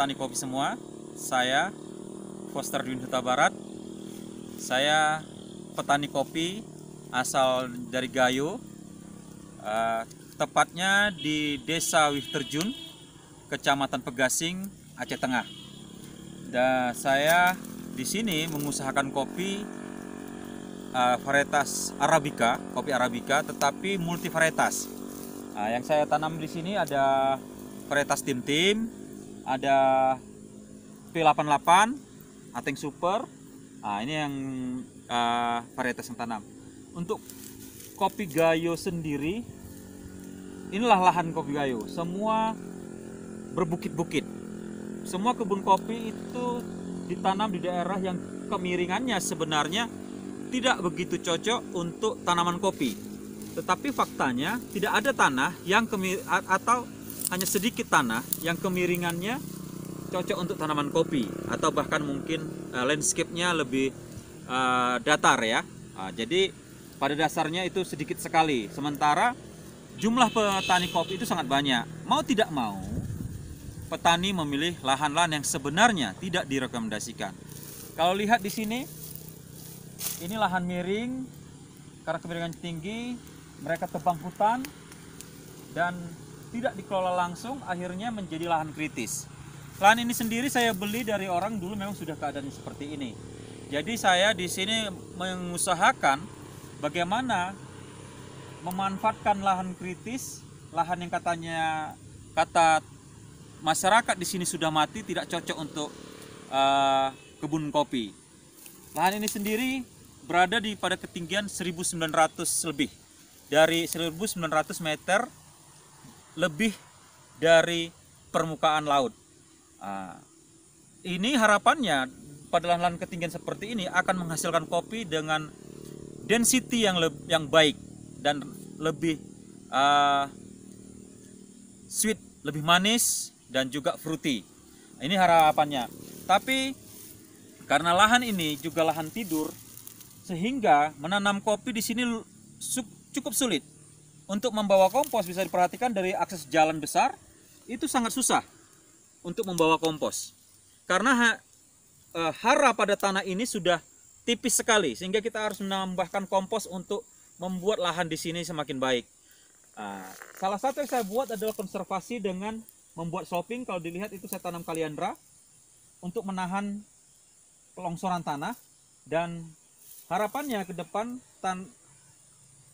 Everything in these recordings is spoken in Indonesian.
petani kopi semua. Saya Foster Dwi Huta Barat. Saya petani kopi asal dari Gayo, tepatnya di Desa Wih Terjun, Kecamatan Pegasing, Aceh Tengah. Dan saya di sini mengusahakan kopi varietas Arabica, kopi Arabica, tetapi multi varietas. Yang saya tanam di sini ada varietas Tim-Tim, ada P88, Ateng Super. Ini yang varietas yang tanam. Untuk kopi Gayo sendiri, inilah lahan kopi Gayo. Semua berbukit-bukit. Semua kebun kopi itu ditanam di daerah yang kemiringannya sebenarnya tidak begitu cocok untuk tanaman kopi. Tetapi faktanya tidak ada tanah yang atau hanya sedikit tanah yang kemiringannya cocok untuk tanaman kopi, atau bahkan mungkin landscape-nya lebih datar ya. Jadi pada dasarnya itu sedikit sekali. Sementara jumlah petani kopi itu sangat banyak. Mau tidak mau, petani memilih lahan-lahan yang sebenarnya tidak direkomendasikan. Kalau lihat di sini, ini lahan miring karena kemiringan tinggi. Mereka tebang hutan dan tidak dikelola langsung, akhirnya menjadi lahan kritis. Lahan ini sendiri saya beli dari orang dulu memang sudah keadaan seperti ini. Jadi saya di sini mengusahakan bagaimana memanfaatkan lahan kritis, lahan yang kata masyarakat di sini sudah mati, tidak cocok untuk kebun kopi. Lahan ini sendiri berada pada ketinggian 1900 lebih. Dari 1900 meter lebih dari permukaan laut. Ini harapannya pada lahan-lahan ketinggian seperti ini akan menghasilkan kopi dengan density yang baik dan lebih sweet, lebih manis dan juga fruity. Ini harapannya. Tapi karena lahan ini juga lahan tidur, sehingga menanam kopi di sini cukup sulit. Untuk membawa kompos bisa diperhatikan dari akses jalan besar itu sangat susah untuk membawa kompos. Karena hara pada tanah ini sudah tipis sekali, sehingga kita harus menambahkan kompos untuk membuat lahan di sini semakin baik. Salah satu yang saya buat adalah konservasi dengan membuat sloping. Kalau dilihat itu saya tanam kaliandra untuk menahan pelongsoran tanah, dan harapannya ke depan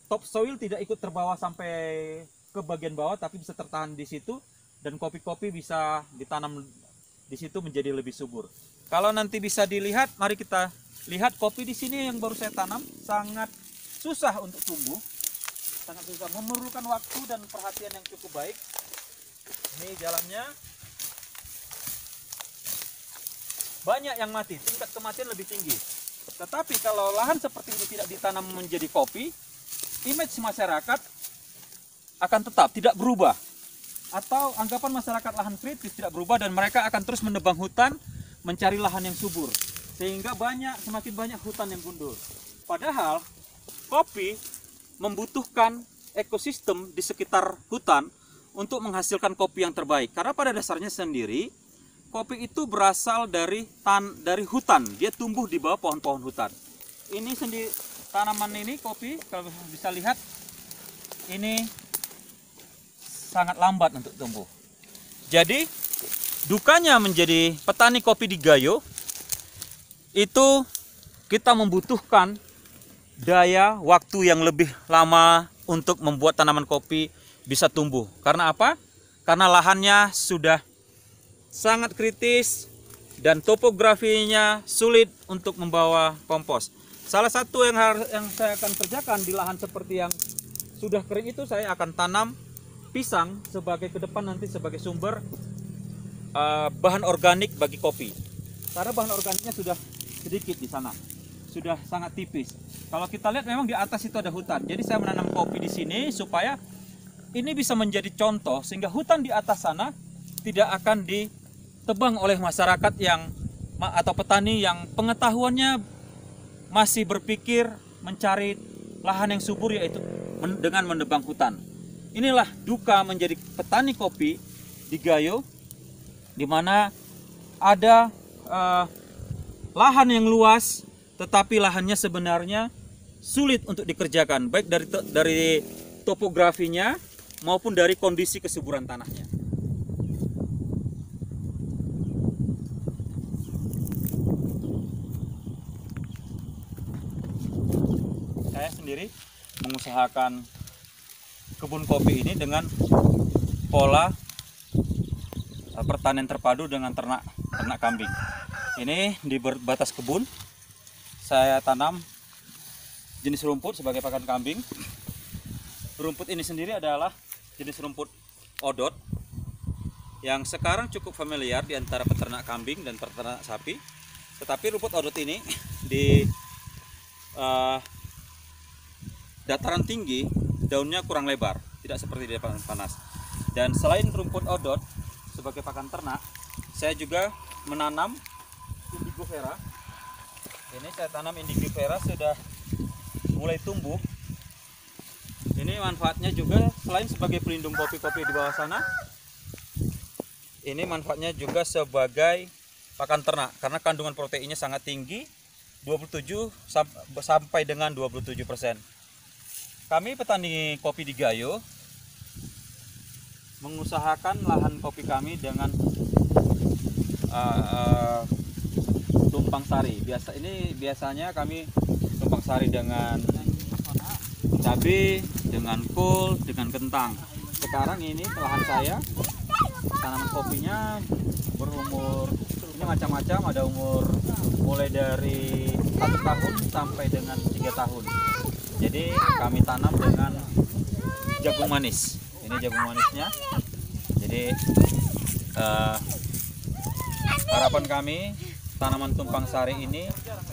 topsoil tidak ikut terbawa sampai ke bagian bawah, tapi bisa tertahan di situ dan kopi-kopi bisa ditanam di situ menjadi lebih subur. Kalau nanti bisa dilihat, mari kita lihat kopi di sini yang baru saya tanam sangat susah untuk tumbuh, sangat susah, memerlukan waktu dan perhatian yang cukup baik. Ini jalannya banyak yang mati, tingkat kematian lebih tinggi. Tetapi kalau lahan seperti ini tidak ditanam menjadi kopi, image masyarakat akan tetap tidak berubah, atau anggapan masyarakat lahan kritis tidak berubah, dan mereka akan terus menebang hutan mencari lahan yang subur, sehingga semakin banyak hutan yang gundul. Padahal kopi membutuhkan ekosistem di sekitar hutan untuk menghasilkan kopi yang terbaik, karena pada dasarnya sendiri kopi itu berasal dari hutan, dia tumbuh di bawah pohon-pohon hutan. Ini sendiri tanaman ini kopi, kalau bisa lihat ini sangat lambat untuk tumbuh. Jadi dukanya menjadi petani kopi di Gayo itu kita membutuhkan daya waktu yang lebih lama untuk membuat tanaman kopi bisa tumbuh. Karena apa? Karena lahannya sudah sangat kritis dan topografinya sulit untuk membawa kompos. Salah satu yang saya akan kerjakan di lahan seperti yang sudah kering itu, saya akan tanam pisang sebagai ke depan nanti sebagai sumber bahan organik bagi kopi. Karena bahan organiknya sudah sedikit di sana, sudah sangat tipis. Kalau kita lihat memang di atas itu ada hutan. Jadi saya menanam kopi di sini supaya ini bisa menjadi contoh, sehingga hutan di atas sana tidak akan ditebang oleh masyarakat atau petani yang pengetahuannya masih berpikir mencari lahan yang subur, yaitu dengan menebang hutan. Inilah duka menjadi petani kopi di Gayo, di mana ada lahan yang luas, tetapi lahannya sebenarnya sulit untuk dikerjakan, baik dari topografinya maupun dari kondisi kesuburan tanahnya. Saya sendiri mengusahakan kebun kopi ini dengan pola pertanian terpadu dengan ternak kambing. Ini di batas kebun saya tanam jenis rumput sebagai pakan kambing. Rumput ini sendiri adalah jenis rumput odot yang sekarang cukup familiar di antara peternak kambing dan peternak sapi. Tetapi rumput odot ini di dataran tinggi daunnya kurang lebar, tidak seperti di dataran panas. Dan selain rumput odot sebagai pakan ternak, saya juga menanam indigo vera. Ini saya tanam indigo vera sudah mulai tumbuh. Ini manfaatnya juga selain sebagai pelindung kopi-kopi di bawah sana, ini manfaatnya juga sebagai pakan ternak karena kandungan proteinnya sangat tinggi, 27 sampai dengan 27%. Kami petani kopi di Gayo mengusahakan lahan kopi kami dengan tumpang sari. Biasanya kami tumpang sari dengan cabai, dengan kol, dengan kentang. Sekarang ini lahan saya tanaman kopinya berumur ini macam-macam, ada umur mulai dari 1 tahun sampai dengan 3 tahun. Jadi kami tanam dengan jagung manis. Ini jagung manisnya. Jadi harapan kami tanaman tumpang sari ini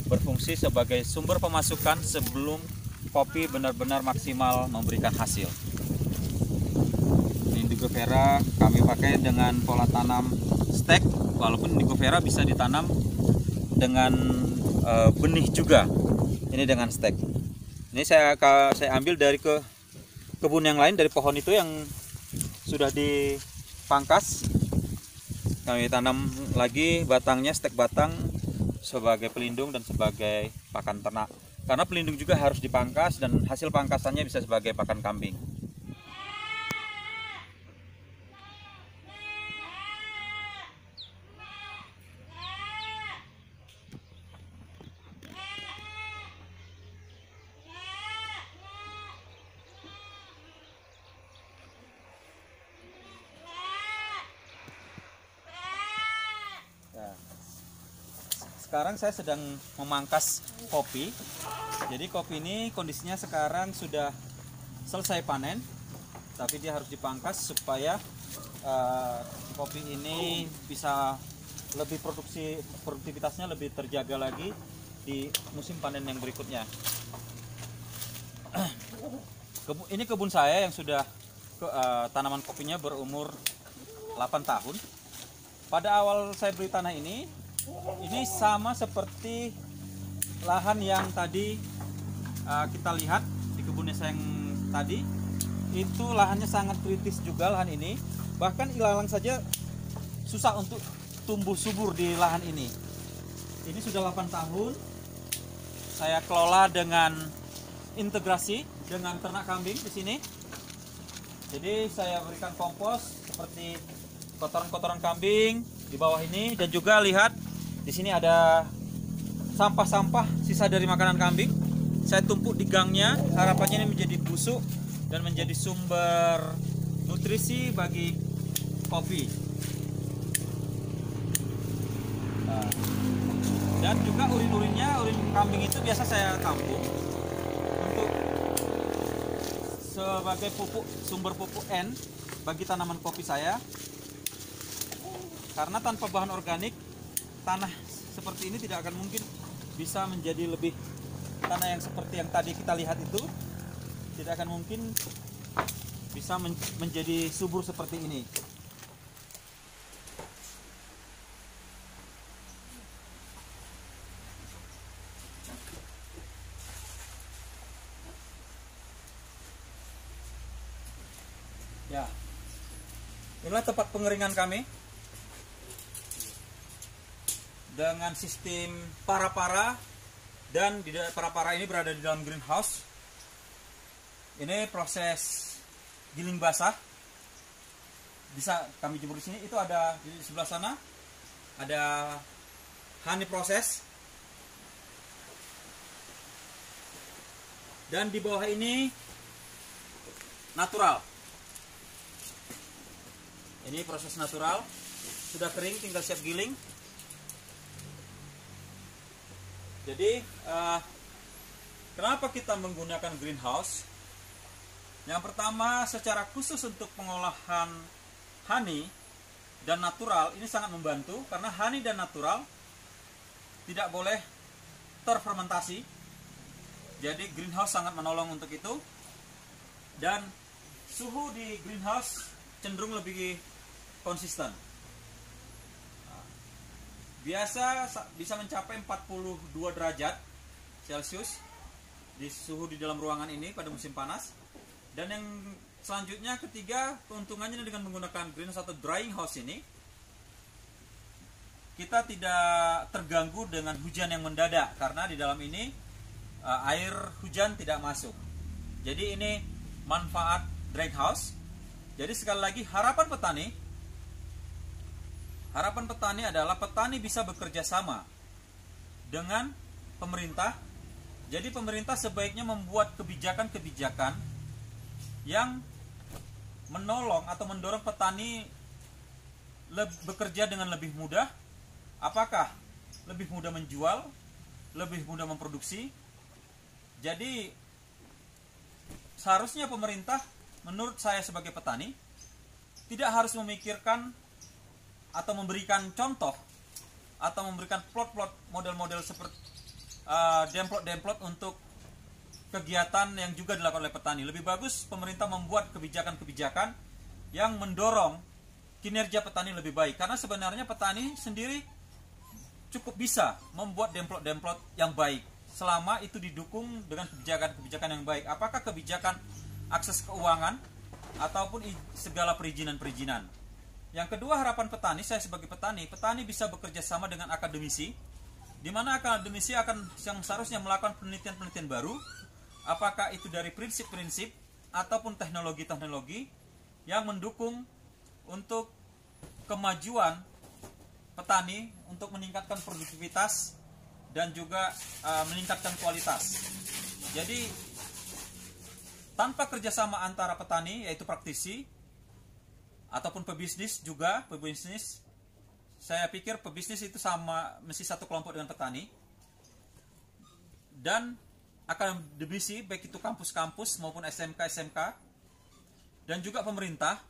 berfungsi sebagai sumber pemasukan sebelum kopi benar-benar maksimal memberikan hasil. Indigo vera kami pakai dengan pola tanam stek, walaupun indigo vera bisa ditanam dengan benih juga. Ini dengan stek. Ini saya ambil dari kebun yang lain, dari pohon itu yang sudah dipangkas. Kami tanam lagi batangnya, stek batang sebagai pelindung dan sebagai pakan ternak. Karena pelindung juga harus dipangkas dan hasil pangkasannya bisa sebagai pakan kambing. Sekarang saya sedang memangkas kopi. Jadi kopi ini kondisinya sekarang sudah selesai panen, tapi dia harus dipangkas supaya kopi ini bisa lebih produktivitasnya lebih terjaga lagi di musim panen yang berikutnya. Ini kebun saya yang sudah tanaman kopinya berumur 8 tahun. Pada awal saya beli tanah ini sama seperti lahan yang tadi kita lihat di kebunnya saya yang tadi. Itu lahannya sangat kritis juga lahan ini. Bahkan ilalang saja susah untuk tumbuh subur di lahan ini. Ini sudah 8 tahun saya kelola dengan integrasi dengan ternak kambing di sini. Jadi saya berikan kompos seperti kotoran-kotoran kambing di bawah ini, dan juga lihat di sini ada sampah-sampah sisa dari makanan kambing. Saya tumpuk di gangnya, harapannya ini menjadi busuk dan menjadi sumber nutrisi bagi kopi. Nah, dan juga urin kambing itu biasa saya tampung untuk sebagai sumber pupuk N bagi tanaman kopi saya. Karena tanpa bahan organik, tanah seperti ini tidak akan mungkin bisa menjadi lebih tanah yang seperti yang tadi kita lihat itu, tidak akan mungkin bisa menjadi subur seperti ini. Ya, inilah tempat pengeringan kami. dengan sistem para-para, dan di para-para ini berada di dalam greenhouse. Ini proses giling basah, bisa kami jemur di sini. Itu ada di sebelah sana, ada honey proses, dan di bawah ini natural. Ini proses natural, sudah kering, tinggal siap giling. Jadi kenapa kita menggunakan greenhouse? Yang pertama, secara khusus untuk pengolahan honey dan natural ini sangat membantu, karena honey dan natural tidak boleh terfermentasi. Jadi greenhouse sangat menolong untuk itu. Dan suhu di greenhouse cenderung lebih konsisten. Biasa bisa mencapai 42 derajat Celcius di suhu di dalam ruangan ini pada musim panas. Dan yang selanjutnya, ketiga, keuntungannya dengan menggunakan greenhouse atau drying house ini, kita tidak terganggu dengan hujan yang mendadak, karena di dalam ini air hujan tidak masuk. Jadi ini manfaat drying house. Jadi sekali lagi, harapan petani adalah petani bisa bekerja sama dengan pemerintah. Jadi pemerintah sebaiknya membuat kebijakan-kebijakan yang menolong atau mendorong petani bekerja dengan lebih mudah. Apakah lebih mudah menjual, lebih mudah memproduksi? Jadi seharusnya pemerintah, menurut saya sebagai petani, tidak harus memikirkan atau memberikan contoh atau memberikan plot-plot model-model seperti demplot-demplot untuk kegiatan yang juga dilakukan oleh petani. Lebih bagus pemerintah membuat kebijakan-kebijakan yang mendorong kinerja petani lebih baik, karena sebenarnya petani sendiri cukup bisa membuat demplot-demplot yang baik selama itu didukung dengan kebijakan-kebijakan yang baik. Apakah kebijakan akses keuangan ataupun segala perizinan-perizinan. Yang kedua, harapan petani, saya sebagai petani bisa bekerja sama dengan akademisi, di mana akademisi yang seharusnya melakukan penelitian-penelitian baru, apakah itu dari prinsip-prinsip ataupun teknologi-teknologi yang mendukung untuk kemajuan petani, untuk meningkatkan produktivitas dan juga meningkatkan kualitas. Jadi tanpa kerjasama antara petani, yaitu praktisi, ataupun pebisnis juga, saya pikir pebisnis itu mesti satu kelompok dengan petani. Dan akademisi, baik itu kampus-kampus maupun SMK-SMK, dan juga pemerintah,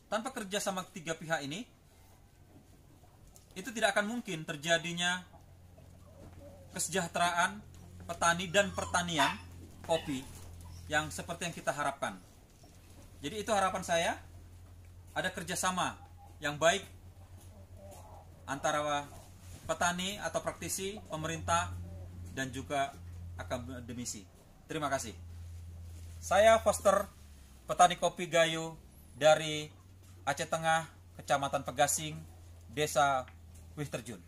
tanpa kerjasama ketiga pihak ini, itu tidak akan mungkin terjadinya kesejahteraan petani dan pertanian kopi yang seperti yang kita harapkan. Jadi itu harapan saya, ada kerjasama yang baik antara petani atau praktisi, pemerintah, dan juga akademisi. Terima kasih. Saya Foster, petani kopi Gayo dari Aceh Tengah, Kecamatan Pegasing, Desa Wih Terjun.